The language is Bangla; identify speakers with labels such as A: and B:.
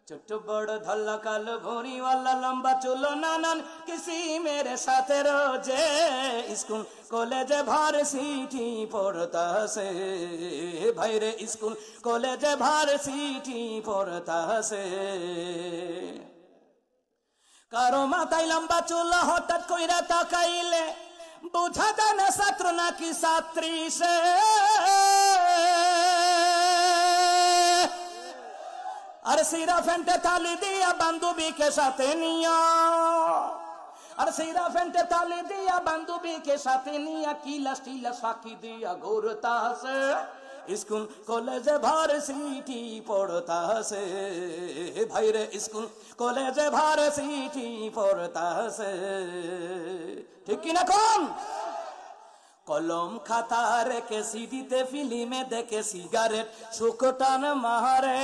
A: ছোট্ট বড় ধল্লা কালো ভুঁড়িওয়ালা লম্বা চুলো নানান কিসি মেরে সাথে রোজে স্কুল কলেজে ভার্সিটি পড়তাছে ভাইরে স্কুল কলেজে ভার্সিটি পড়তাছে কারো মাথায় লম্বা চুলো হঠাৎ কইরা তাকাইলে বুঝা যায় না ছাত্র নাকি ছাত্রী সে আর সিরা ফেন্টে তালি দিয়া বান্ধবীকে সাথে নিয়া আর সিরা ফেন্টে তালি দিয়া বান্ধবীকে সাথে নিয়া কিলাস টিলাস ফাঁকি দিয়া ঘুরতাছে স্কুল কলেজে ভার্সিটি পড়তাছে ভাইরে স্কুল কলেজে ভার্সিটি পড়তাছে ঠিক কিনা কোন কলম খাতা রেখে সিডিতে ফিল্মে দেখে সিগারেট সুকটান মারে